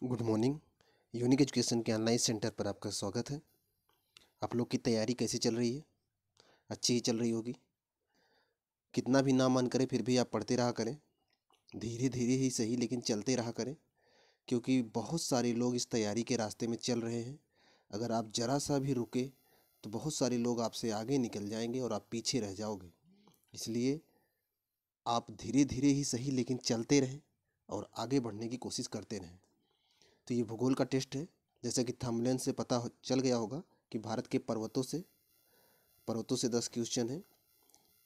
Good morning. Unique education के online centre पर आपका स्वागत है। आप लोग की तैयारी कैसी चल रही है? अच्छी ही चल रही होगी। कितना भी ना मन करे फिर भी आप पढ़ते रहा करें, धीरे धीरे ही सही लेकिन चलते रहा करें, क्योंकि बहुत सारे लोग इस तैयारी के रास्ते में चल रहे हैं। अगर आप ज़रा सा भी रुके तो बहुत सारे लोग आपसे आगे निकल जाएंगे और आप पीछे रह जाओगे। इसलिए आप धीरे धीरे ही सही लेकिन चलते रहें और आगे बढ़ने की कोशिश करते रहें। तो ये भूगोल का टेस्ट है। जैसा कि थंबनेल से चल गया होगा कि भारत के पर्वतों से 10 क्वेश्चन है।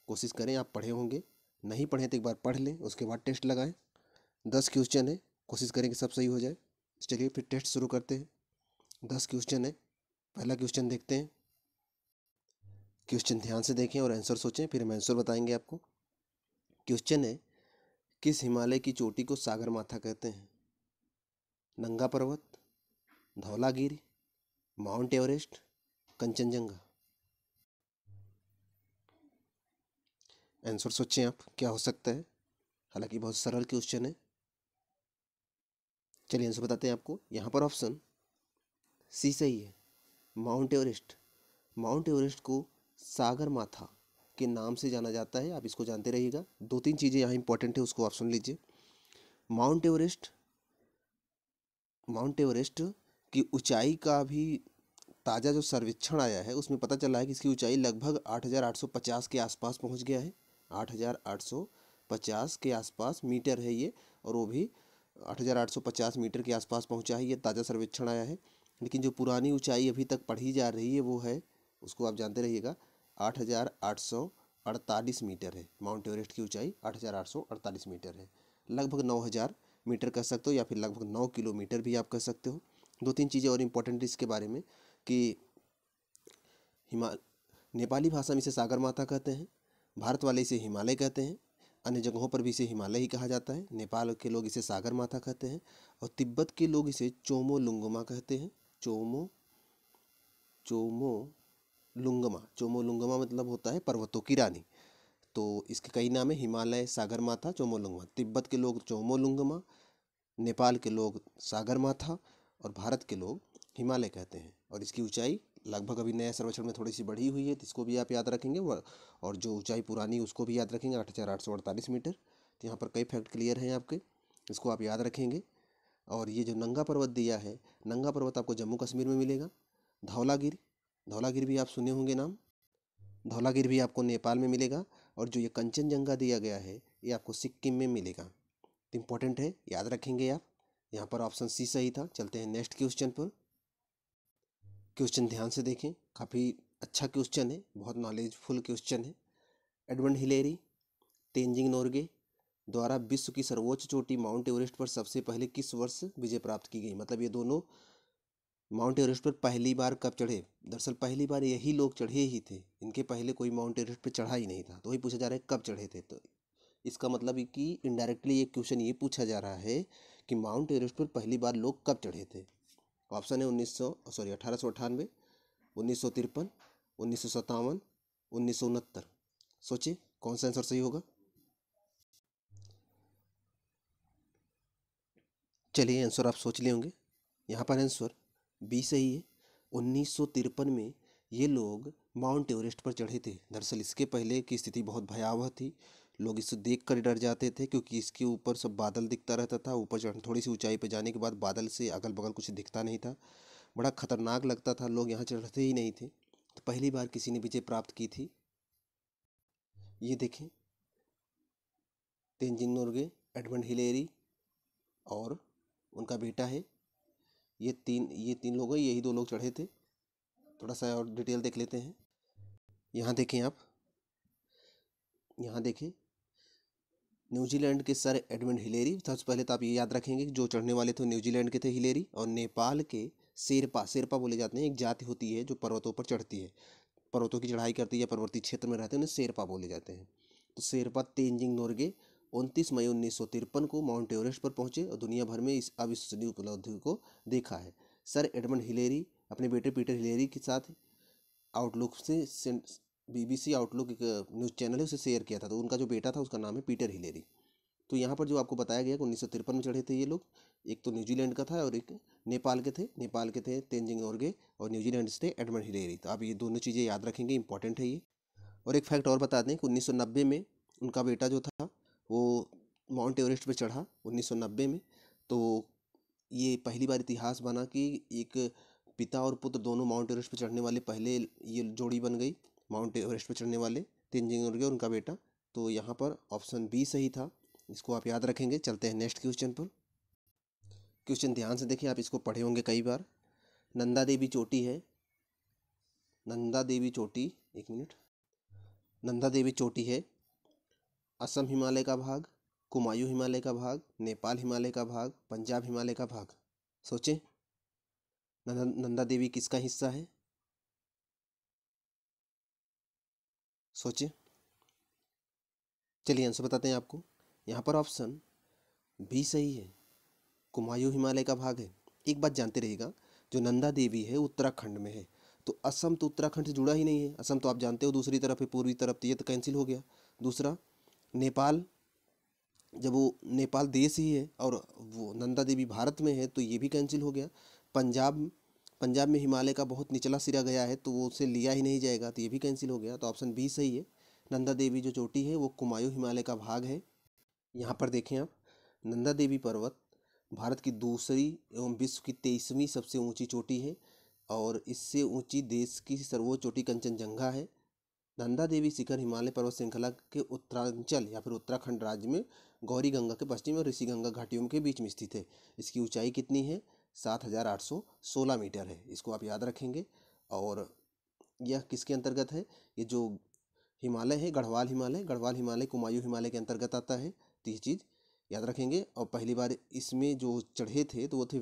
कोशिश करें, आप पढ़े होंगे, नहीं पढ़े तो एक बार पढ़ लें, उसके बाद टेस्ट लगाएं। 10 क्वेश्चन है, कोशिश करें कि सब सही हो जाए। चलिए फिर टेस्ट शुरू करते हैं। 10 क्वेश्चन है। पहला क्वेश्चन देखते हैं। क्वेश्चन ध्यान से देखें और आंसर सोचें, फिर हम आंसर बताएंगे आपको। क्वेश्चन है, किस हिमालय की चोटी को सागर माथा कहते हैं? नंगा पर्वत, Dhaulagiri, mount Everest, Kanchenjunga. Answer सोचें आप, क्या हो सकता है। हालांकि बहुत सरल क्वेश्चन है। चलिए आंसर बताते हैं आपको। यहाँ पर ऑप्शन सी सही है, माउंट एवरेस्ट। माउंट एवरेस्ट को सागर माथा के नाम से जाना जाता है, आप इसको जानते रहिएगा। 2-3 चीज़ें यहाँ इंपॉर्टेंट है, उसको आप सुन लीजिए। माउंट एवरेस्ट माउंट एवरेस्ट की ऊंचाई का भी ताज़ा जो सर्वेक्षण आया है उसमें पता चला है कि इसकी ऊंचाई लगभग 8,850 के आसपास पहुंच गया है। 8,850 के आसपास मीटर है ये, और वो भी 8,850 मीटर के आसपास पहुंचा है, ये ताज़ा सर्वेक्षण आया है। लेकिन जो पुरानी ऊंचाई अभी तक पढ़ी जा रही है वो है, उसको आप जानते रहिएगा, 8,848 मीटर है। माउंट एवरेस्ट की ऊंचाई 8,848 मीटर है। लगभग 9,000 मीटर कह सकते हो, या फिर लगभग 9 किलोमीटर भी आप कह सकते हो। 2-3 चीज़ें और इम्पोर्टेंट इसके बारे में कि हिमा नेपाली भाषा में इसे सागर माता कहते हैं, भारत वाले इसे हिमालय कहते हैं, अन्य जगहों पर भी इसे हिमालय ही कहा जाता है। नेपाल के लोग इसे सागर माता कहते हैं, और तिब्बत के लोग इसे चोमो लुंगमा कहते हैं। चोमो चोमो चोमो लुंगमा मतलब होता है पर्वतों की रानी। तो इसके कई नाम है, हिमालय, सागर माथा, चोमो लुंगमा। तिब्बत के लोग चोमो लुंगमा, नेपाल के लोग सागर माथा, और भारत के लोग हिमालय कहते हैं। और इसकी ऊंचाई लगभग अभी नया सर्वेक्षण में थोड़ी सी बढ़ी हुई है, तो इसको भी आप याद रखेंगे। और जो ऊंचाई पुरानी उसको भी याद रखेंगे, 8,848 मीटर। तो यहाँ पर कई फैक्ट क्लियर हैं आपके, इसको आप याद रखेंगे। और ये जो नंगा पर्वत दिया है, नंगा पर्वत आपको जम्मू कश्मीर में मिलेगा। धौलागिरी धौलागिरी भी आप सुने होंगे नाम, धौलागिरी भी आपको नेपाल में मिलेगा। और जो ये कंचनजंगा दिया गया है ये आपको सिक्किम में मिलेगा। तो इम्पोर्टेंट है, याद रखेंगे आप। यहाँ पर ऑप्शन सी सही था। चलते हैं नेक्स्ट क्वेश्चन पर। क्वेश्चन ध्यान से देखें, काफ़ी अच्छा क्वेश्चन है, बहुत नॉलेजफुल क्वेश्चन है। एडमंड हिलेरी, तेंजिंग नोर्गे द्वारा विश्व की सर्वोच्च चोटी माउंट एवरेस्ट पर सबसे पहले किस वर्ष विजय प्राप्त की गई? मतलब ये दोनों माउंट एवरेस्ट पर पहली बार कब चढ़े? दरअसल पहली बार यही लोग चढ़े ही थे, इनके पहले कोई माउंट एवरेस्ट पर चढ़ा ही नहीं था। तो वही पूछा जा रहा है कब चढ़े थे। तो इसका मतलब है कि इनडायरेक्टली ये क्वेश्चन ये पूछा जा रहा है कि माउंट एवरेस्ट पर पहली बार लोग कब चढ़े थे। ऑप्शन है 1898, 1953, 1957, 1969। सोचिए कौन सा आंसर सही होगा। चलिए आंसर आप सोच लिए होंगे। यहाँ पर आंसर बी सही है। 1953 में ये लोग माउंट एवरेस्ट पर चढ़े थे। दरअसल इसके पहले की स्थिति बहुत भयावह थी, लोग इसे देख कर डर जाते थे, क्योंकि इसके ऊपर सब बादल दिखता रहता था। ऊपर चढ़ थोड़ी सी ऊंचाई पर जाने के बाद बादल से अगल बगल कुछ दिखता नहीं था, बड़ा खतरनाक लगता था, लोग यहाँ चढ़ते ही नहीं थे। तो पहली बार किसी ने विजय प्राप्त की थी। ये देखें, तेंजिंग नोर्गे, एडमंड हिलेरी और उनका बेटा है। ये तीन लोग हैं, यही दो लोग चढ़े थे। थोड़ा सा और डिटेल देख लेते हैं। यहाँ देखें आप, यहाँ देखें, न्यूजीलैंड के सर एडमंड हिलेरी। सबसे पहले तो आप ये याद रखेंगे कि जो चढ़ने वाले थे न्यूजीलैंड के थे, हिलेरी। और नेपाल के शेरपा बोले जाते हैं, एक जाति होती है जो पर्वतों पर चढ़ती है, पर्वतों की चढ़ाई करती है या पर्वतीय क्षेत्र में रहते हैं, उन्हें शेरपा बोले जाते हैं। तो शेरपा तेंजिंग नोर्गे 29 मई 1953 को माउंट एवरेस्ट पर पहुंचे और दुनिया भर में इस अविश्वसनीय उपलब्धि को देखा है। सर एडमंड हिलेरी अपने बेटे पीटर हिलेरी के साथ आउटलुक से बीबीसी आउटलुक एक न्यूज़ चैनल है, उसे शेयर किया था। तो उनका जो बेटा था उसका नाम है पीटर हिलेरी। तो यहाँ पर जो आपको बताया गया कि 1953 में चढ़े थे ये लोग, एक तो न्यूजीलैंड का था और एक नेपाल के थे तेनजिंग नोर्गे, और न्यूजीलैंड से थे एडमंड हिलेरी। तो आप ये दोनों चीज़ें याद रखेंगे, इंपॉर्टेंट है ये। और एक फैक्ट और बता दें कि 1990 में उनका बेटा जो था वो माउंट एवरेस्ट पे चढ़ा 1990 में। तो ये पहली बार इतिहास बना कि एक पिता और पुत्र दोनों माउंट एवरेस्ट पे चढ़ने वाले पहले ये जोड़ी बन गई, माउंट एवरेस्ट पे चढ़ने वाले तेनजिंग नोर्गे और उनका बेटा। तो यहाँ पर ऑप्शन बी सही था, इसको आप याद रखेंगे। चलते हैं नेक्स्ट क्वेश्चन पर। क्वेश्चन ध्यान से देखिए, आप इसको पढ़े होंगे कई बार। नंदा देवी चोटी है, नंदा देवी चोटी, एक मिनट, नंदा देवी चोटी है असम हिमालय का भाग, कुमायूं हिमालय का भाग, नेपाल हिमालय का भाग, पंजाब हिमालय का भाग। सोचें, नंदा देवी किसका हिस्सा है? सोचें। चलिए आंसर बताते हैं आपको। यहाँ पर ऑप्शन बी सही है, कुमायूं हिमालय का भाग है। एक बात जानते रहिएगा, जो नंदा देवी है उत्तराखंड में है, तो असम तो उत्तराखंड से जुड़ा ही नहीं है। असम तो आप जानते हो दूसरी तरफ है, पूर्वी तरफ, तो ये तो कैंसिल हो गया। दूसरा, नेपाल, जब वो नेपाल देश ही है और वो नंदा देवी भारत में है, तो ये भी कैंसिल हो गया। पंजाब, पंजाब में हिमालय का बहुत निचला सिरा गया है, तो वो उसे लिया ही नहीं जाएगा, तो ये भी कैंसिल हो गया। तो ऑप्शन बी सही है, नंदा देवी जो चोटी है वो कुमायूं हिमालय का भाग है। यहाँ पर देखें आप, नंदा देवी पर्वत भारत की दूसरी एवं विश्व की 23वीं सबसे ऊंची चोटी है, और इससे ऊंची देश की सर्वोच्च चोटी कंचनजंगा है। नंदा देवी शिखर हिमालय पर्वत श्रृंखला के उत्तरांचल या फिर उत्तराखंड राज्य में गौरी गंगा के पश्चिम और ऋषि गंगा घाटियों के बीच में स्थित है। इसकी ऊंचाई कितनी है? 7,816 मीटर है, इसको आप याद रखेंगे। और यह किसके अंतर्गत है? ये जो हिमालय है, गढ़वाल हिमालय, गढ़वाल हिमालय कुमायूं हिमालय के अंतर्गत आता है, तो ये चीज़ याद रखेंगे। और पहली बार इसमें जो चढ़े थे तो वो थे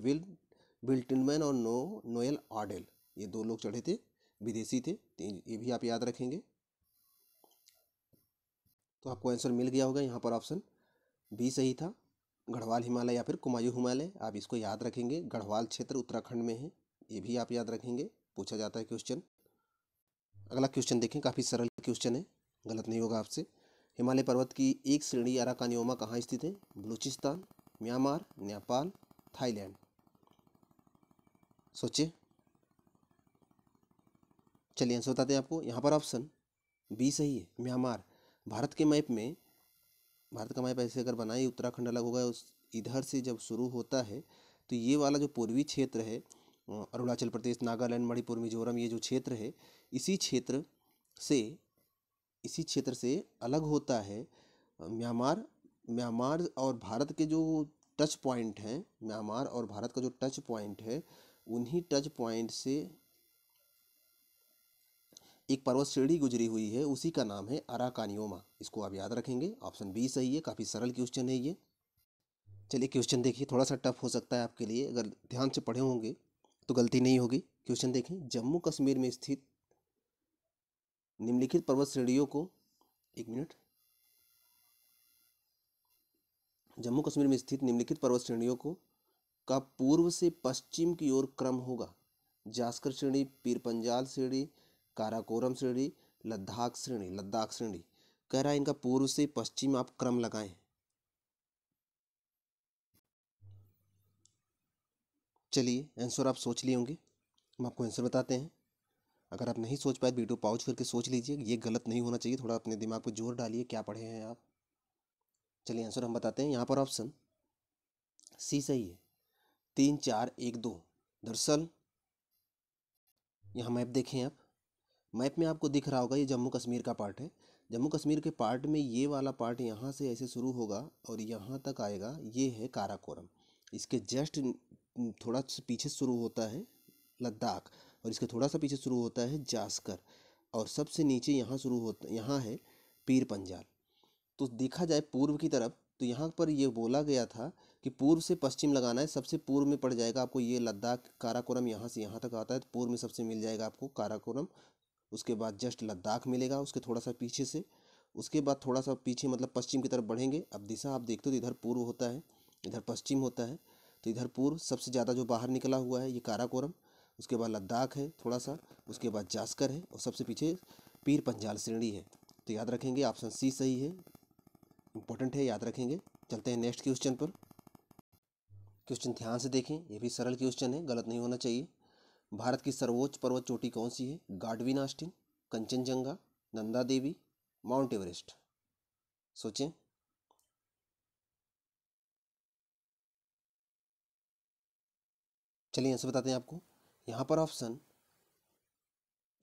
बिल टिलमैन और नोएल आर्डेल, ये दो लोग चढ़े थे, विदेशी थे, तो ये भी आप याद रखेंगे। तो आपको आंसर मिल गया होगा। यहाँ पर ऑप्शन बी सही था, गढ़वाल हिमालय या फिर कुमायूं हिमालय। आप इसको याद रखेंगे, गढ़वाल क्षेत्र उत्तराखंड में है, ये भी आप याद रखेंगे, पूछा जाता है क्वेश्चन। अगला क्वेश्चन देखें, काफ़ी सरल क्वेश्चन है, गलत नहीं होगा आपसे। हिमालय पर्वत की एक श्रेणी अराकानियोमा कहाँ स्थित है? Balochistan, Myanmar, Nepal, Thailand. सोचिए। चलिए आंसर बताते हैं आपको। यहाँ पर ऑप्शन बी सही है, म्यांमार। भारत के मैप में, भारत का मैप ऐसे अगर बनाए, उत्तराखंड अलग होगा, उस इधर से जब शुरू होता है तो ये वाला जो पूर्वी क्षेत्र है, अरुणाचल प्रदेश, नागालैंड, मणिपुर, मिजोरम, ये जो क्षेत्र है, इसी क्षेत्र से इसी क्षेत्र से अलग होता है म्यांमार। म्यांमार और भारत के जो टच पॉइंट हैं, म्यांमार और भारत का जो टच पॉइंट है, उन्हीं टच पॉइंट से एक पर्वत श्रेणी गुजरी हुई है, उसी का नाम है अराकानियोमा, इसको आप याद रखेंगे। ऑप्शन बी सही है, काफ़ी सरल क्वेश्चन है ये। चलिए क्वेश्चन देखिए, थोड़ा सा टफ हो सकता है आपके लिए, अगर ध्यान से पढ़े होंगे तो गलती नहीं होगी। क्वेश्चन देखें, जम्मू कश्मीर में स्थित निम्नलिखित पर्वत श्रेणियों को, एक मिनट, जम्मू कश्मीर में स्थित निम्नलिखित पर्वत श्रेणियों को का पूर्व से पश्चिम की ओर क्रम होगा? जास्कर श्रेणी, पीर पंजाल श्रेणी, काराकोरम श्रेणी, लद्दाख श्रेणी। लद्दाख श्रेणी कह रहा है इनका पूर्व से पश्चिम आप क्रम लगाएं। चलिए आंसर आप सोच लिए होंगे, हम आपको आंसर बताते हैं। अगर आप नहीं सोच पाए, वीडियो पॉज करके सोच लीजिए, ये गलत नहीं होना चाहिए, थोड़ा अपने दिमाग पे जोर डालिए, क्या पढ़े हैं आप। चलिए आंसर हम बताते हैं। यहाँ पर ऑप्शन सी सही है, 3, 4, 1, 2। दरअसल यहाँ मैप देखें आप, मैप में आपको दिख रहा होगा ये जम्मू कश्मीर का पार्ट है। जम्मू कश्मीर के पार्ट में ये वाला पार्ट यहाँ से ऐसे शुरू होगा और यहाँ तक आएगा, ये है काराकोरम। इसके जस्ट थोड़ा सा पीछे शुरू होता है लद्दाख, और इसके थोड़ा सा पीछे शुरू होता है जास्कर, और सबसे नीचे यहाँ शुरू होता, यहाँ है पीर पंजाल। तो देखा जाए पूर्व की तरफ, तो यहाँ पर ये बोला गया था कि पूर्व से पश्चिम लगाना है, सबसे पूर्व में पड़ जाएगा आपको ये लद्दाख। काराकोरम यहाँ से यहाँ तक आता है, तो पूर्व में सबसे मिल जाएगा आपको काराकोरम, उसके बाद जस्ट लद्दाख मिलेगा उसके थोड़ा सा पीछे से, उसके बाद थोड़ा सा पीछे मतलब पश्चिम की तरफ बढ़ेंगे। अब दिशा आप देखते हो तो इधर पूर्व होता है, इधर पश्चिम होता है, तो इधर पूर्व सबसे ज़्यादा जो बाहर निकला हुआ है ये काराकोरम, उसके बाद लद्दाख है थोड़ा सा, उसके बाद जास्कर है, और सबसे पीछे पीर पंजाल श्रेणी है। तो याद रखेंगे, ऑप्शन सी सही है, इंपॉर्टेंट है, याद रखेंगे। चलते हैं नेक्स्ट क्वेश्चन पर। क्वेश्चन ध्यान से देखें, ये भी सरल क्वेश्चन है, गलत नहीं होना चाहिए। भारत की सर्वोच्च पर्वत चोटी कौन सी है? गाडविन Austen, Kanchenjunga, Nanda Devi, mount Everest. सोचें। चलिए आंसर बताते हैं आपको। यहाँ पर ऑप्शन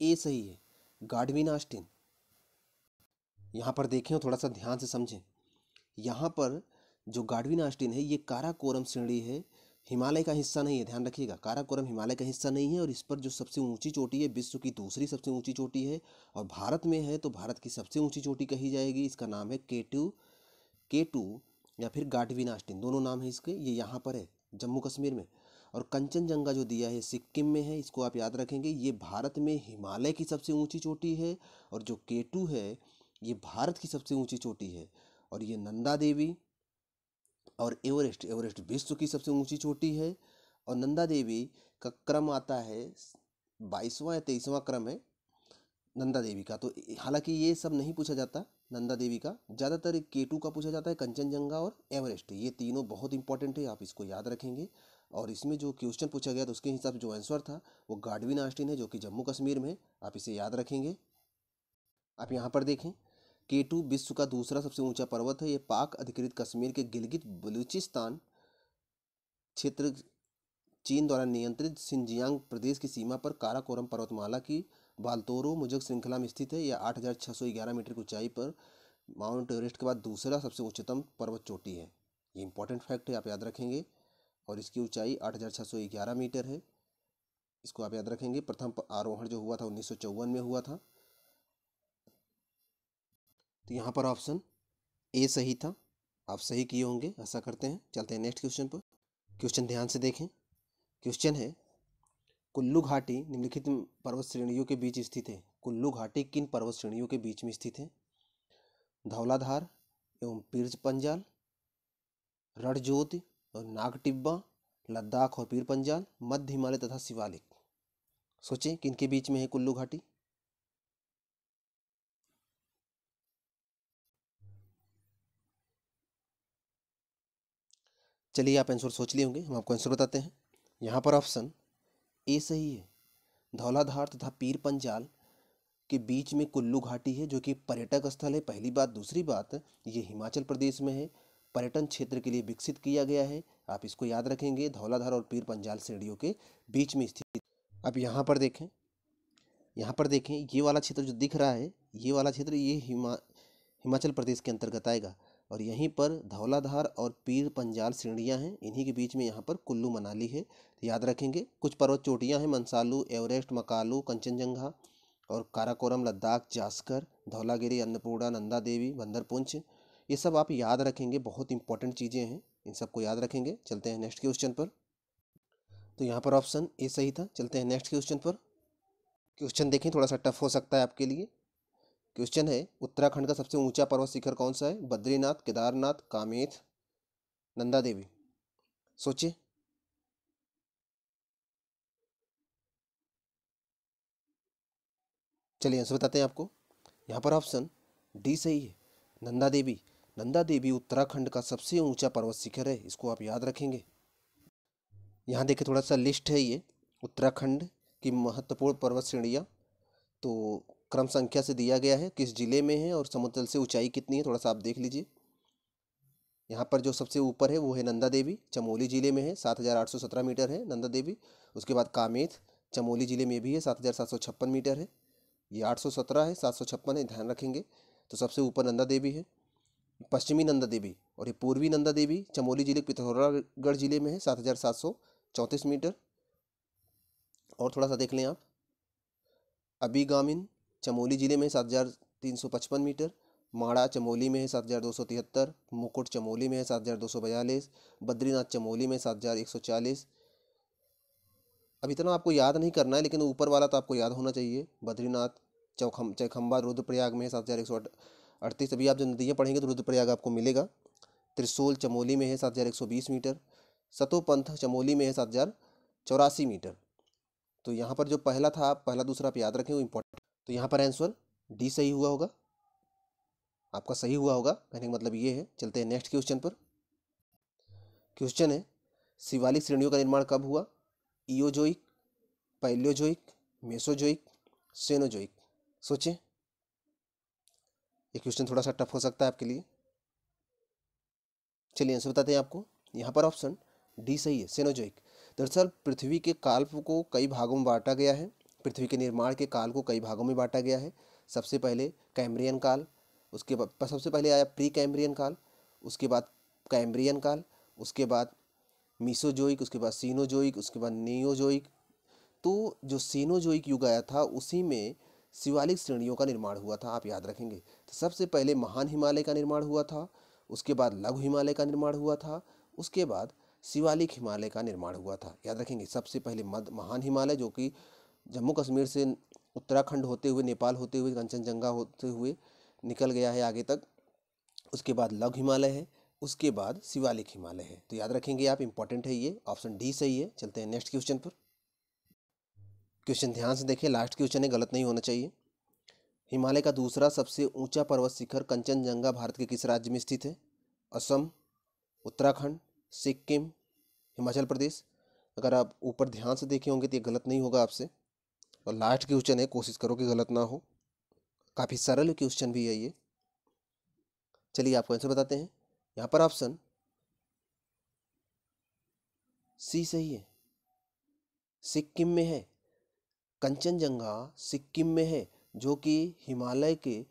ए सही है, गाडविन आस्टिन। यहाँ पर देखें और थोड़ा सा ध्यान से समझें। यहाँ पर जो गाडविन आस्टिन है ये काराकोरम श्रेणी है, हिमालय का हिस्सा नहीं है, ध्यान रखिएगा। काराकोरम हिमालय का हिस्सा नहीं है और इस पर जो सबसे ऊंची चोटी है विश्व की दूसरी सबसे ऊंची चोटी है और भारत में है तो भारत की सबसे ऊंची चोटी कही जाएगी। इसका नाम है K2 या फिर गाडविन आस्टिन, दोनों नाम है इसके। ये यहाँ पर है जम्मू कश्मीर में। और कंचनजंगा जो दिया है सिक्किम में है, इसको आप याद रखेंगे। ये भारत में हिमालय की सबसे ऊंची चोटी है और जो K2 है ये भारत की सबसे ऊंची चोटी है। और ये नंदा देवी और एवरेस्ट विश्व की सबसे ऊंची चोटी है। और नंदा देवी का क्रम आता है 22वां या 23वां क्रम है नंदा देवी का। तो हालांकि ये सब नहीं पूछा जाता नंदा देवी का, ज़्यादातर K2 का पूछा जाता है, कंचनजंगा और एवरेस्ट। ये तीनों बहुत इंपॉर्टेंट है, आप इसको याद रखेंगे। और इसमें जो क्वेश्चन पूछा गया तो उसके हिसाब से जो आंसर था वो गाडविन आस्टिन है जो कि जम्मू कश्मीर में है, आप इसे याद रखेंगे। आप यहाँ पर देखें, K2 विश्व का दूसरा सबसे ऊंचा पर्वत है। ये पाक अधिकृत कश्मीर के गिलगित बलूचिस्तान क्षेत्र चीन द्वारा नियंत्रित सिंजियांग प्रदेश की सीमा पर काराकोरम पर्वतमाला की बाल्तोरो मुजक श्रृंखला में स्थित है। यह 8,611 मीटर की ऊंचाई पर माउंट एवरेस्ट के बाद दूसरा सबसे उच्चतम पर्वत चोटी है। ये इंपॉर्टेंट फैक्ट है, आप याद रखेंगे। और इसकी ऊंचाई 8,611 मीटर है, इसको आप याद रखेंगे। प्रथम आरोहण जो हुआ था 1954 में हुआ था। तो यहाँ पर ऑप्शन ए सही था, आप सही किए होंगे ऐसा करते हैं। चलते हैं नेक्स्ट क्वेश्चन पर। क्वेश्चन ध्यान से देखें। क्वेश्चन है, कुल्लू घाटी निम्नलिखित पर्वत श्रेणियों के बीच स्थित है। कुल्लू घाटी किन पर्वत श्रेणियों के बीच में स्थित है? धौलाधार एवं पीर पंजाल, रणजोत और नागटिब्बा, लद्दाख और पीर पंजाल, मध्य हिमालय तथा शिवालिक। सोचें किन के बीच में है कुल्लू घाटी? चलिए आप आंसर सोच लिए होंगे, हम आपको आंसर बताते हैं। यहाँ पर ऑप्शन ए सही है, धौलाधार तथा पीर पंजाल के बीच में कुल्लू घाटी है जो कि पर्यटक स्थल है, पहली बात। दूसरी बात, ये हिमाचल प्रदेश में है, पर्यटन क्षेत्र के लिए विकसित किया गया है, आप इसको याद रखेंगे। धौलाधार और पीर पंजाल श्रेणियों के बीच में स्थित। अब यहाँ पर देखें, यहाँ पर देखें ये वाला क्षेत्र जो दिख रहा है, ये वाला क्षेत्र ये हिमाचल प्रदेश के अंतर्गत आएगा। और यहीं पर धौलाधार और पीर पंजाल श्रेणियाँ हैं, इन्हीं के बीच में यहाँ पर कुल्लू मनाली है, याद रखेंगे। कुछ पर्वत चोटियाँ हैं, मनसालू, एवरेस्ट, मकालू, कंचनजंगा और काराकोरम, लद्दाख, जास्कर, धौलागिरी, अन्नपूर्णा, नंदा देवी, बंदरपुंछ, ये सब आप याद रखेंगे, बहुत इंपॉर्टेंट चीज़ें हैं, इन सबको याद रखेंगे। चलते हैं नेक्स्ट क्वेश्चन पर। तो यहाँ पर ऑप्शन ए सही था। चलते हैं नेक्स्ट क्वेश्चन पर। क्वेश्चन देखें, थोड़ा सा टफ हो सकता है आपके लिए। क्वेश्चन है, उत्तराखंड का सबसे ऊंचा पर्वत शिखर कौन सा है? बद्रीनाथ, केदारनाथ, कामेत, नंदा देवी। सोचिए। चलिए आंसर बताते हैं आपको। यहाँ पर ऑप्शन डी सही है, नंदा देवी। नंदा देवी उत्तराखंड का सबसे ऊंचा पर्वत शिखर है, इसको आप याद रखेंगे। यहाँ देखिए थोड़ा सा लिस्ट है ये उत्तराखंड की महत्वपूर्ण पर्वत श्रेणियाँ। तो क्रम संख्या से दिया गया है, किस जिले में है और समुद्र तल से ऊंचाई कितनी है, थोड़ा सा आप देख लीजिए। यहाँ पर जो सबसे ऊपर है वो है नंदा देवी, चमोली जिले में है, 7,817 मीटर है नंदा देवी। उसके बाद कामेत चमोली जिले में भी है, 7,756 मीटर है। ये 817 है, 756 है, ध्यान रखेंगे। तो सबसे ऊपर नंदा देवी है। पश्चिमी नंदा देवी और ये पूर्वी नंदा देवी चमोली जिले के पिथौरागढ़ जिले में है, 7,734 मीटर। और थोड़ा सा देख लें आप, अभिगामिन चमोली जिले में 7,355 मीटर, माड़ा चमोली में है 7,273, मुकुट चमोली में है 7,242, बद्रीनाथ चमोली में 7,140। अब इतना आपको याद नहीं करना है, लेकिन ऊपर वाला तो आपको याद होना चाहिए। बद्रीनाथ चौखंबा रुद्रप्रयाग में है 7,138। अभी आप जो नदियाँ पढ़ेंगे तो रुद्रप्रयाग आपको मिलेगा। त्रिशूल चमोली में है 7,120 मीटर, सतोपंथ चमोली में है 7,084 मीटर। तो यहाँ पर जो पहला था, आप पहला दूसरा आप याद रखें, वो इंपॉर्टेंट। तो यहाँ पर आंसर डी सही हुआ होगा, आपका सही हुआ होगा, कहने का मतलब ये है। चलते हैं नेक्स्ट क्वेश्चन पर। क्वेश्चन है, शिवालिक श्रेणियों का निर्माण कब हुआ? इयोजोइक, पैलियोजोइक, मेसोजोइक, सेनोजोइक। सोचें, ये क्वेश्चन थोड़ा सा टफ हो सकता है आपके लिए। चलिए आंसर बताते हैं आपको। यहाँ पर ऑप्शन डी सही है, सेनोजोइक। दरअसल पृथ्वी के काल को कई भागों में बांटा गया है। पृथ्वी के निर्माण के काल को कई भागों में बांटा गया है। सबसे पहले कैम्ब्रियन काल, उसके बाद सबसे पहले आया प्री कैम्ब्रियन काल, उसके बाद कैम्ब्रियन काल, उसके बाद मीसोजोइक, उसके बाद सीनोजोइक, उसके बाद नियोजोइक। तो जो सीनोजोइक युग आया था उसी में शिवालिक श्रेणियों का निर्माण हुआ था, आप याद रखेंगे। तो सबसे पहले महान हिमालय का निर्माण हुआ था, उसके बाद लघु हिमालय का निर्माण हुआ था, उसके बाद शिवालिक हिमालय का निर्माण हुआ था। याद रखेंगे, सबसे पहले महान हिमालय जो कि जम्मू कश्मीर से उत्तराखंड होते हुए, नेपाल होते हुए, कंचनजंगा होते हुए निकल गया है आगे तक। उसके बाद लघु हिमालय है, उसके बाद शिवालिक हिमालय है। तो याद रखेंगे आप, इंपॉर्टेंट है ये, ऑप्शन डी सही है। चलते हैं नेक्स्ट क्वेश्चन पर। क्वेश्चन ध्यान से देखिए, लास्ट क्वेश्चन है, गलत नहीं होना चाहिए। हिमालय का दूसरा सबसे ऊंचा पर्वत शिखर कंचनजंगा भारत के किस राज्य में स्थित है? असम, उत्तराखंड, सिक्किम, हिमाचल प्रदेश। अगर आप ऊपर ध्यान से देखे होंगे तो ये गलत नहीं होगा आपसे। और लास्ट क्वेश्चन है, कोशिश करो कि गलत ना हो, काफ़ी सरल क्वेश्चन भी है ये। चलिए आपको आंसर बताते हैं। यहाँ पर ऑप्शन सी सही है, सिक्किम में है। कंचनजंगा सिक्किम में है, जो कि हिमालय के,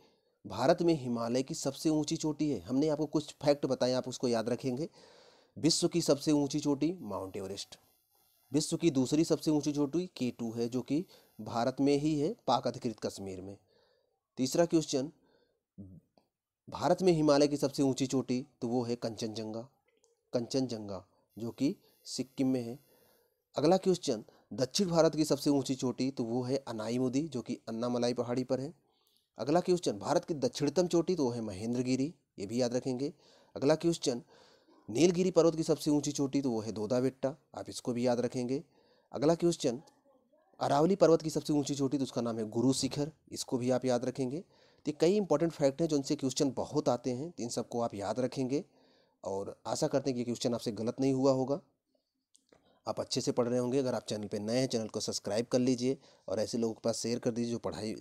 भारत में हिमालय की सबसे ऊंची चोटी है। हमने आपको कुछ फैक्ट बताए, आप उसको याद रखेंगे। विश्व की सबसे ऊंची चोटी माउंट एवरेस्ट, विश्व की दूसरी सबसे ऊंची चोटी K2 है, जो कि भारत में ही है, पाक अधिकृत कश्मीर में। तीसरा क्वेश्चन, भारत में हिमालय की सबसे ऊंची चोटी, तो वो है कंचनजंगा, कंचनजंगा जो कि सिक्किम में है। अगला क्वेश्चन, दक्षिण भारत की सबसे ऊंची चोटी, तो वो है अनाईमुदी, जो कि अन्नामलाई पहाड़ी पर है। अगला क्वेश्चन, भारत की दक्षिणतम चोटी, तो वो है महेंद्रगिरी, ये भी याद रखेंगे। अगला क्वेश्चन, नीलगिरी पर्वत की सबसे ऊंची चोटी, तो वो है दोदा बेट्टा, आप इसको भी याद रखेंगे। अगला क्वेश्चन, अरावली पर्वत की सबसे ऊंची चोटी, तो उसका नाम है गुरु शिखर, इसको भी आप याद रखेंगे। तो कई इंपॉर्टेंट फैक्ट हैं जिनसे क्वेश्चन बहुत आते हैं, तो इन सबको आप याद रखेंगे और आशा करते हैं कि क्वेश्चन आपसे गलत नहीं हुआ होगा, आप अच्छे से पढ़ रहे होंगे। अगर आप चैनल पे नए हैं, चैनल को सब्सक्राइब कर लीजिए और ऐसे लोगों के पास शेयर कर दीजिए जो पढ़ाई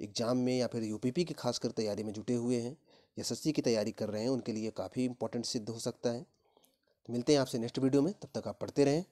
एग्जाम में या फिर यूपीपी की खासकर तैयारी में जुटे हुए हैं, एसएससी की तैयारी कर रहे हैं, उनके लिए काफ़ी इंपॉर्टेंट सिद्ध हो सकता है। तो मिलते हैं आपसे नेक्स्ट वीडियो में, तब तक आप पढ़ते रहें।